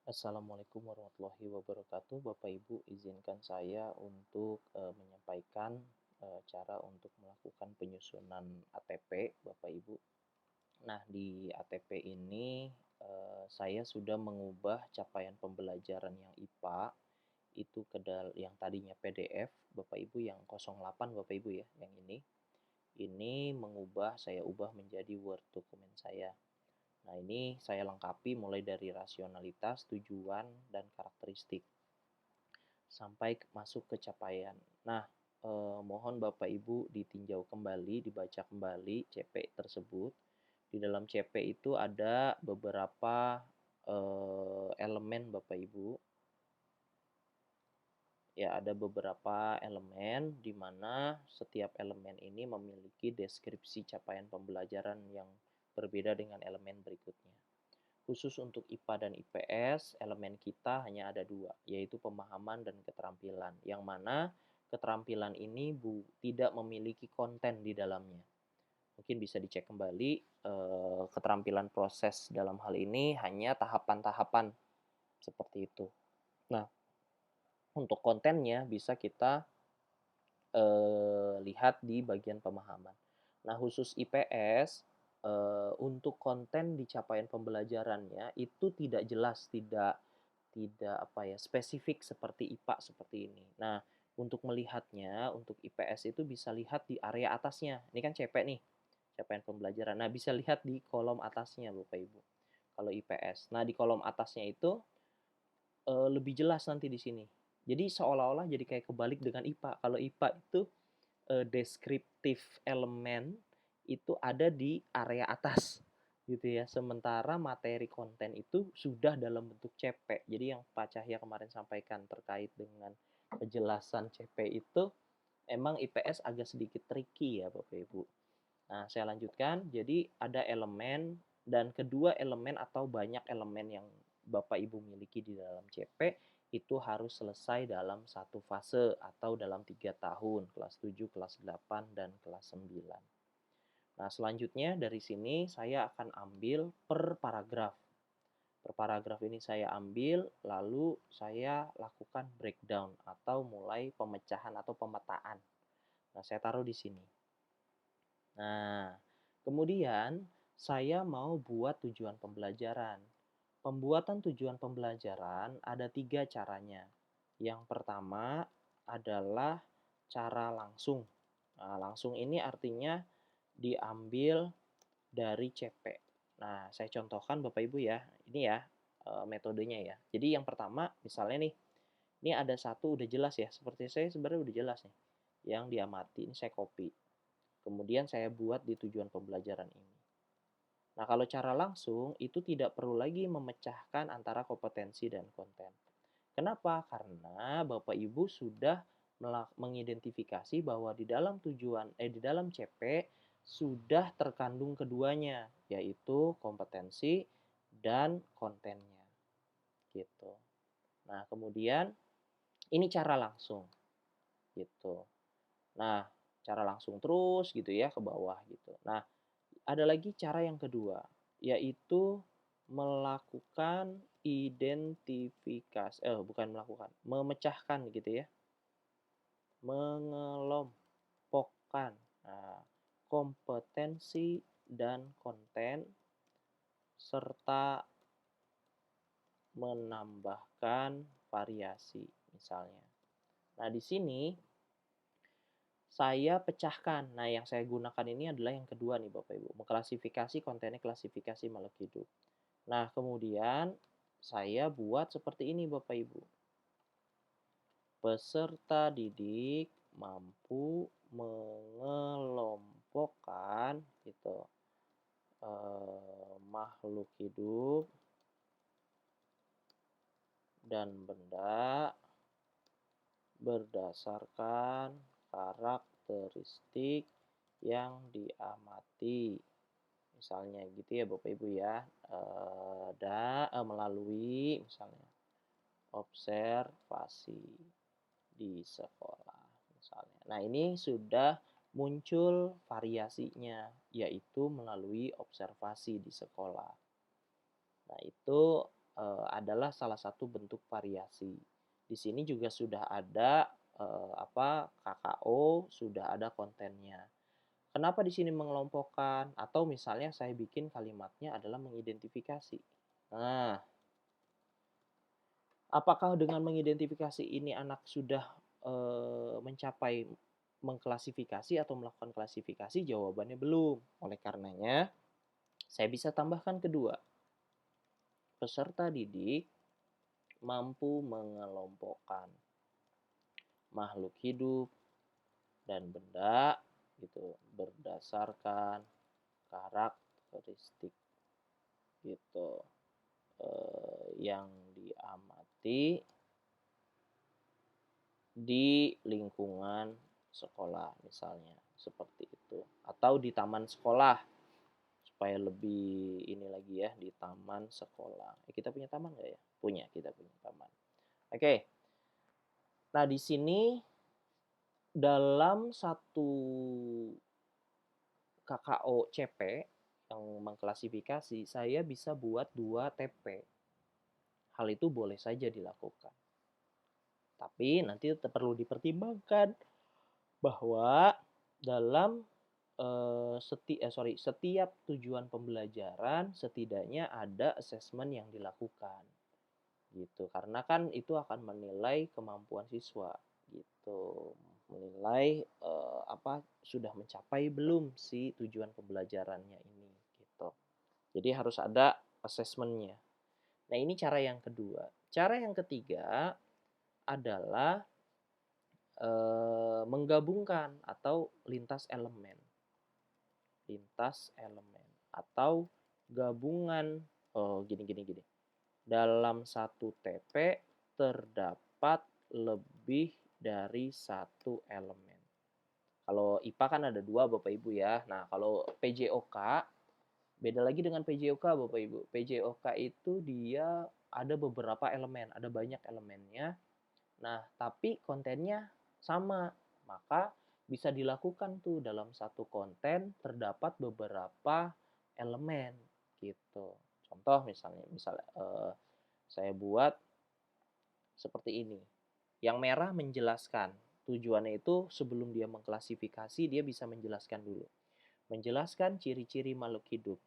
Assalamualaikum warahmatullahi wabarakatuh. Bapak Ibu, izinkan saya untuk menyampaikan cara untuk melakukan penyusunan ATP, Bapak Ibu. Nah, di ATP ini saya sudah mengubah capaian pembelajaran yang IPA itu yang tadinya PDF, Bapak Ibu, yang 08 Bapak Ibu ya, yang ini. Ini saya ubah menjadi Word dokumen saya. Nah, ini saya lengkapi mulai dari rasionalitas, tujuan, dan karakteristik sampai masuk ke capaian. Nah, mohon Bapak Ibu ditinjau kembali, dibaca kembali CP tersebut. Di dalam CP itu ada beberapa elemen Bapak Ibu. Ya, ada beberapa elemen di mana setiap elemen ini memiliki deskripsi capaian pembelajaran yang berbeda dengan elemen berikutnya. Khusus untuk IPA dan IPS, elemen kita hanya ada dua, yaitu pemahaman dan keterampilan, yang mana keterampilan ini tidak memiliki konten di dalamnya. Mungkin bisa dicek kembali, keterampilan proses dalam hal ini hanya tahapan-tahapan seperti itu. Nah, untuk kontennya bisa kita lihat di bagian pemahaman. Nah, khusus IPS, untuk konten di capaian pembelajarannya itu tidak jelas, tidak tidak apa ya, spesifik seperti IPA seperti ini. Nah, untuk melihatnya, untuk IPS itu bisa lihat di area atasnya. Ini kan CP nih, capaian pembelajaran. Nah, bisa lihat di kolom atasnya Bapak Ibu, kalau IPS. Nah, di kolom atasnya itu lebih jelas nanti di sini. Jadi seolah-olah jadi kayak kebalik dengan IPA. Kalau IPA itu deskriptif elemen itu ada di area atas gitu ya. Sementara materi konten itu sudah dalam bentuk CP. Jadi yang Pak Cahya kemarin sampaikan terkait dengan kejelasan CP itu emang IPS agak sedikit tricky ya Bapak Ibu. Nah, saya lanjutkan. Jadi ada elemen dan kedua elemen atau banyak elemen yang Bapak Ibu miliki di dalam CP itu harus selesai dalam satu fase atau dalam 3 tahun, kelas 7, kelas 8, dan kelas 9. Nah, selanjutnya dari sini saya akan ambil per paragraf. Per paragraf ini saya ambil, lalu saya lakukan breakdown atau mulai pemecahan atau pemetaan. Nah, saya taruh di sini. Nah, kemudian saya mau buat tujuan pembelajaran. Pembuatan tujuan pembelajaran ada 3 caranya. Yang pertama adalah cara langsung. Nah, langsung ini artinya diambil dari CP. Nah, saya contohkan Bapak Ibu ya. Ini ya metodenya ya. Jadi yang pertama misalnya nih, ini ada satu udah jelas ya. Seperti saya sebenarnya udah jelas nih. Yang diamati, ini saya copy. Kemudian saya buat di tujuan pembelajaran ini. Nah, kalau cara langsung itu tidak perlu lagi memecahkan antara kompetensi dan konten. Kenapa? Karena Bapak Ibu sudah mengidentifikasi bahwa di dalam CP sudah terkandung keduanya, yaitu kompetensi dan kontennya. Gitu. Nah, kemudian ini cara langsung gitu. Nah, cara langsung terus gitu ya ke bawah gitu. Nah, ada lagi cara yang kedua, yaitu melakukan identifikasi, bukan melakukan, memecahkan gitu ya, mengelompokkan nah, kompetensi dan konten serta menambahkan variasi misalnya. Nah, di sini saya pecahkan. Nah, yang saya gunakan ini adalah yang kedua nih Bapak Ibu, mengklasifikasi kontennya, klasifikasi makhluk hidup. Nah, kemudian saya buat seperti ini Bapak Ibu. Peserta didik mampu mengelompokkan gitu makhluk hidup dan benda berdasarkan karakteristik yang diamati. Misalnya gitu ya Bapak Ibu ya. Melalui misalnya observasi di sekolah misalnya. Nah, ini sudah muncul variasinya, yaitu melalui observasi di sekolah. Nah, itu adalah salah satu bentuk variasi. Di sini juga sudah ada KKO, sudah ada kontennya. Kenapa di sini mengelompokkan? Atau misalnya saya bikin kalimatnya adalah mengidentifikasi. Nah, apakah dengan mengidentifikasi ini anak sudah mencapai mengklasifikasi atau melakukan klasifikasi? Jawabannya belum. Oleh karenanya, saya bisa tambahkan kedua. Peserta didik mampu mengelompokkan makhluk hidup dan benda gitu berdasarkan karakteristik gitu yang diamati di lingkungan sekolah misalnya seperti itu atau di taman sekolah supaya lebih ini lagi ya di taman sekolah. Kita punya taman nggak ya? Punya, kita punya taman. Oke. Nah, di sini dalam satu KKO CP yang mengklasifikasi, saya bisa buat 2 TP. Hal itu boleh saja dilakukan. Tapi nanti perlu dipertimbangkan bahwa dalam setiap tujuan pembelajaran setidaknya ada assessment yang dilakukan gitu karena kan itu akan menilai kemampuan siswa gitu menilai sudah mencapai belum si tujuan pembelajarannya ini gitu jadi harus ada assessmentnya. Nah ini cara yang kedua. Cara yang ketiga adalah menggabungkan atau lintas elemen atau gabungan gini. Dalam satu TP terdapat lebih dari satu elemen. Kalau IPA kan ada 2 Bapak Ibu ya. Nah, kalau PJOK beda lagi dengan PJOK Bapak Ibu. PJOK itu dia ada beberapa elemen, ada banyak elemennya. Nah, tapi kontennya sama. Maka bisa dilakukan tuh dalam satu konten terdapat beberapa elemen gitu. Contoh misalnya saya buat seperti ini. Yang merah menjelaskan. Tujuannya itu sebelum dia mengklasifikasi dia bisa menjelaskan dulu. Menjelaskan ciri-ciri makhluk hidup.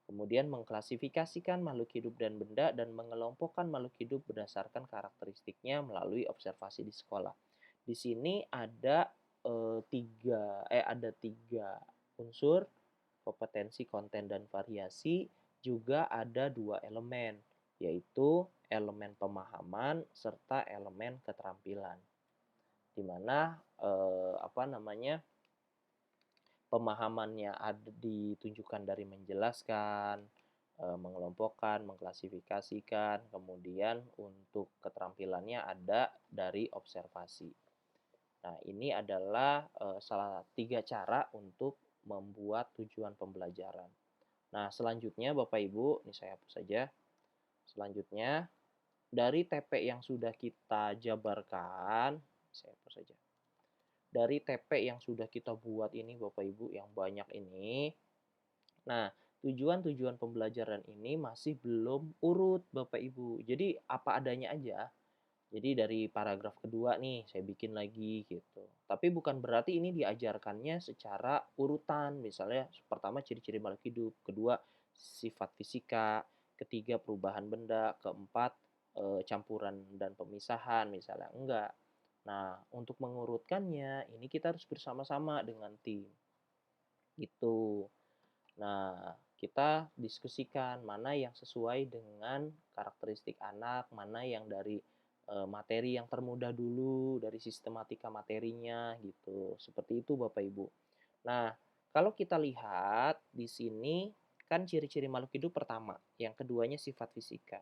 Kemudian mengklasifikasikan makhluk hidup dan benda dan mengelompokkan makhluk hidup berdasarkan karakteristiknya melalui observasi di sekolah. Di sini ada tiga unsur kompetensi, konten, dan variasi. Juga ada 2 elemen, yaitu elemen pemahaman serta elemen keterampilan. Di mana pemahamannya ditunjukkan dari menjelaskan, mengelompokkan, mengklasifikasikan, kemudian untuk keterampilannya ada dari observasi. Nah, ini adalah salah 3 cara untuk membuat tujuan pembelajaran. Nah, selanjutnya Bapak Ibu, ini saya hapus saja. Selanjutnya, dari TP yang sudah kita jabarkan, saya hapus saja. Dari TP yang sudah kita buat ini Bapak Ibu, yang banyak ini. Nah, tujuan-tujuan pembelajaran ini masih belum urut Bapak Ibu. Jadi, apa adanya aja. Jadi dari paragraf kedua nih saya bikin lagi gitu. Tapi bukan berarti ini diajarkannya secara urutan. Misalnya pertama ciri-ciri makhluk hidup, kedua sifat fisika, ketiga perubahan benda, keempat campuran dan pemisahan misalnya. Enggak. Nah, untuk mengurutkannya ini kita harus bersama-sama dengan tim. Gitu. Nah, kita diskusikan mana yang sesuai dengan karakteristik anak, mana yang dari materi yang termudah dulu dari sistematika materinya gitu. Seperti itu Bapak Ibu. Nah, kalau kita lihat di sini kan ciri-ciri makhluk hidup pertama, yang keduanya sifat fisika.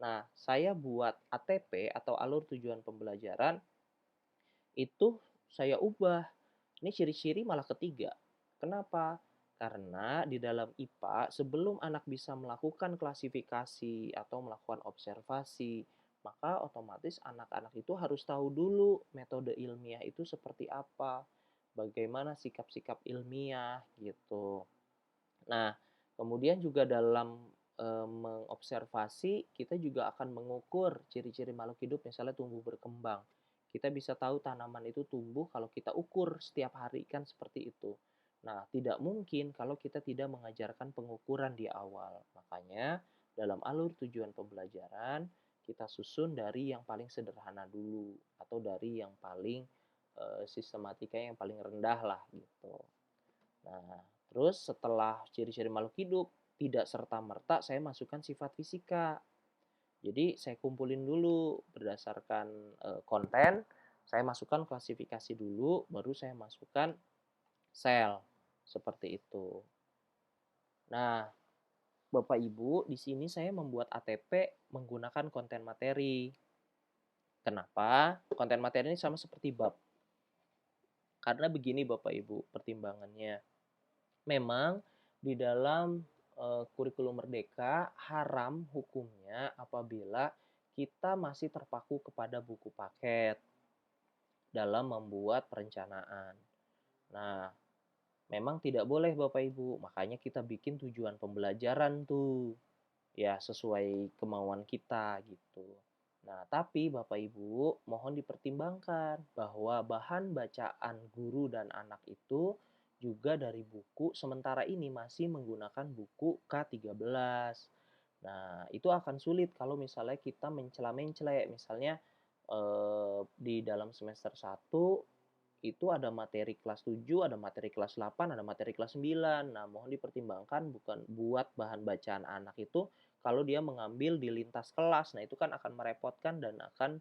Nah, saya buat ATP atau alur tujuan pembelajaran itu saya ubah. Ini ciri-ciri malah ketiga. Kenapa? Karena di dalam IPA sebelum anak bisa melakukan klasifikasi atau melakukan observasi, maka otomatis anak-anak itu harus tahu dulu metode ilmiah itu seperti apa, bagaimana sikap-sikap ilmiah gitu. Nah, kemudian juga dalam mengobservasi, kita juga akan mengukur ciri-ciri makhluk hidup misalnya tumbuh berkembang. Kita bisa tahu tanaman itu tumbuh kalau kita ukur setiap hari kan seperti itu. Nah, tidak mungkin kalau kita tidak mengajarkan pengukuran di awal. Makanya dalam alur tujuan pembelajaran kita susun dari yang paling sederhana dulu atau dari yang paling sistematika yang paling rendah lah gitu. Nah, terus setelah ciri-ciri makhluk hidup, tidak serta-merta saya masukkan sifat fisika. Jadi saya kumpulin dulu berdasarkan konten, saya masukkan klasifikasi dulu, baru saya masukkan sel seperti itu. Nah, Bapak Ibu, di sini saya membuat ATP menggunakan konten materi. Kenapa? Konten materi ini sama seperti bab. Karena begini Bapak Ibu pertimbangannya. Memang di dalam kurikulum merdeka haram hukumnya apabila kita masih terpaku kepada buku paket dalam membuat perencanaan. Nah, memang tidak boleh Bapak Ibu, makanya kita bikin tujuan pembelajaran tuh, ya sesuai kemauan kita gitu. Nah, tapi Bapak Ibu mohon dipertimbangkan bahwa bahan bacaan guru dan anak itu juga dari buku, sementara ini masih menggunakan buku K13. Nah, itu akan sulit kalau misalnya kita mencela-mencela, misalnya di dalam semester 1 itu ada materi kelas 7, ada materi kelas 8, ada materi kelas 9. Nah, mohon dipertimbangkan bukan buat bahan bacaan anak itu kalau dia mengambil di lintas kelas. Nah, itu kan akan merepotkan dan akan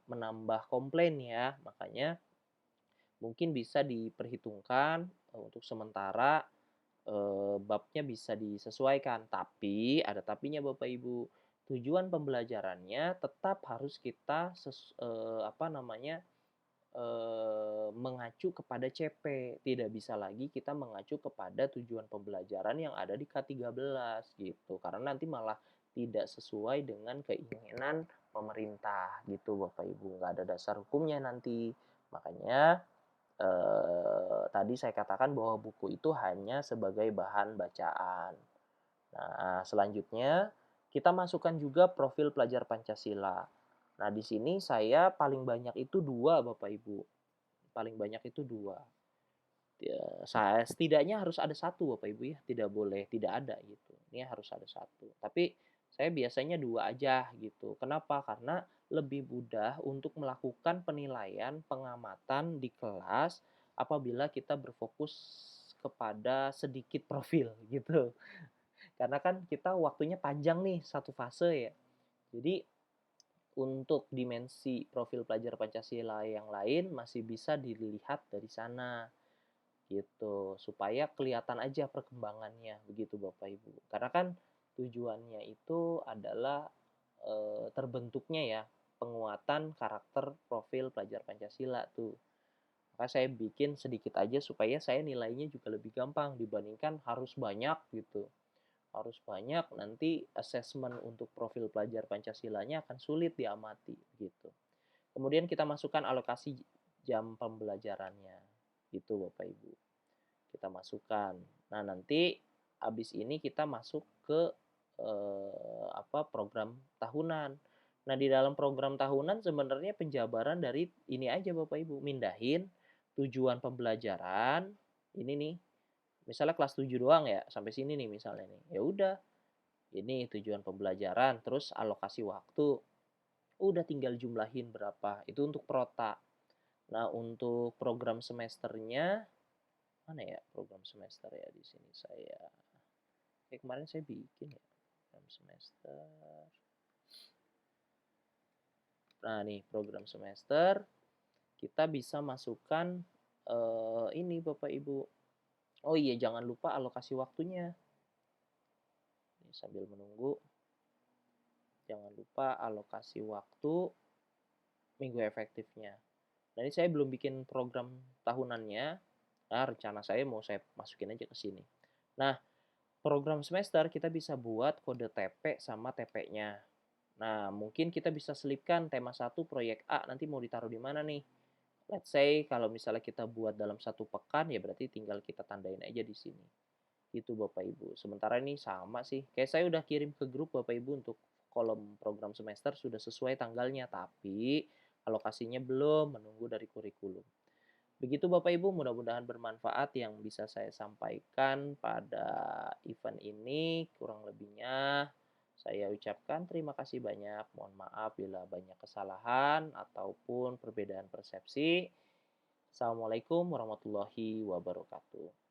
menambah komplain ya. Makanya mungkin bisa diperhitungkan untuk sementara babnya bisa disesuaikan. Tapi ada tapinya Bapak Ibu. Tujuan pembelajarannya tetap harus kita mengacu kepada CP. Tidak bisa lagi kita mengacu kepada tujuan pembelajaran yang ada di K13 gitu. Karena nanti malah tidak sesuai dengan keinginan pemerintah gitu Bapak Ibu. Nggak ada dasar hukumnya nanti. Makanya tadi saya katakan bahwa buku itu hanya sebagai bahan bacaan. Nah, selanjutnya kita masukkan juga profil pelajar Pancasila. Nah, di sini saya paling banyak itu dua, Bapak Ibu. Paling banyak itu dua. Ya, saya setidaknya harus ada satu, Bapak Ibu ya. Tidak boleh tidak ada gitu. Ini harus ada satu. Tapi saya biasanya dua aja gitu. Kenapa? Karena lebih mudah untuk melakukan penilaian, pengamatan di kelas apabila kita berfokus kepada sedikit profil gitu. Karena kan kita waktunya panjang nih satu fase ya. Jadi untuk dimensi profil pelajar Pancasila yang lain masih bisa dilihat dari sana gitu supaya kelihatan aja perkembangannya begitu Bapak Ibu. Karena kan tujuannya itu adalah terbentuknya ya penguatan karakter profil pelajar Pancasila tuh. Maka saya bikin sedikit aja supaya saya nilainya juga lebih gampang dibandingkan harus banyak gitu. Harus banyak nanti assessment untuk profil pelajar Pancasilanya akan sulit diamati gitu. Kemudian kita masukkan alokasi jam pembelajarannya gitu Bapak Ibu. Kita masukkan. Nah, nanti habis ini kita masuk ke program tahunan. Nah, di dalam program tahunan sebenarnya penjabaran dari ini aja Bapak Ibu, mindahin tujuan pembelajaran ini nih. Misalnya kelas 7 doang ya, sampai sini nih misalnya nih. Ya udah, ini tujuan pembelajaran, terus alokasi waktu. Udah tinggal jumlahin berapa. Itu untuk prota. Nah, untuk program semesternya mana ya program semester ya di sini saya. Kemarin saya bikin ya program semester. Nah, nih program semester kita bisa masukkan ini Bapak Ibu. Oh iya, jangan lupa alokasi waktunya. Ini sambil menunggu. Jangan lupa alokasi waktu minggu efektifnya. Nah, ini saya belum bikin program tahunannya. Nah, rencana saya mau saya masukin aja ke sini. Nah, program semester kita bisa buat kode TP sama TP-nya. Nah, mungkin kita bisa selipkan tema 1 proyek A nanti mau ditaruh di mana nih. Let's say kalau misalnya kita buat dalam 1 pekan ya berarti tinggal kita tandain aja di sini. Gitu Bapak Ibu. Sementara ini sama sih, kayak saya udah kirim ke grup Bapak Ibu untuk kolom program semester sudah sesuai tanggalnya, tapi alokasinya belum, menunggu dari kurikulum. Begitu Bapak Ibu, mudah-mudahan bermanfaat yang bisa saya sampaikan pada event ini. Kurang lebihnya saya ucapkan terima kasih banyak. Mohon maaf bila banyak kesalahan ataupun perbedaan persepsi. Assalamualaikum warahmatullahi wabarakatuh.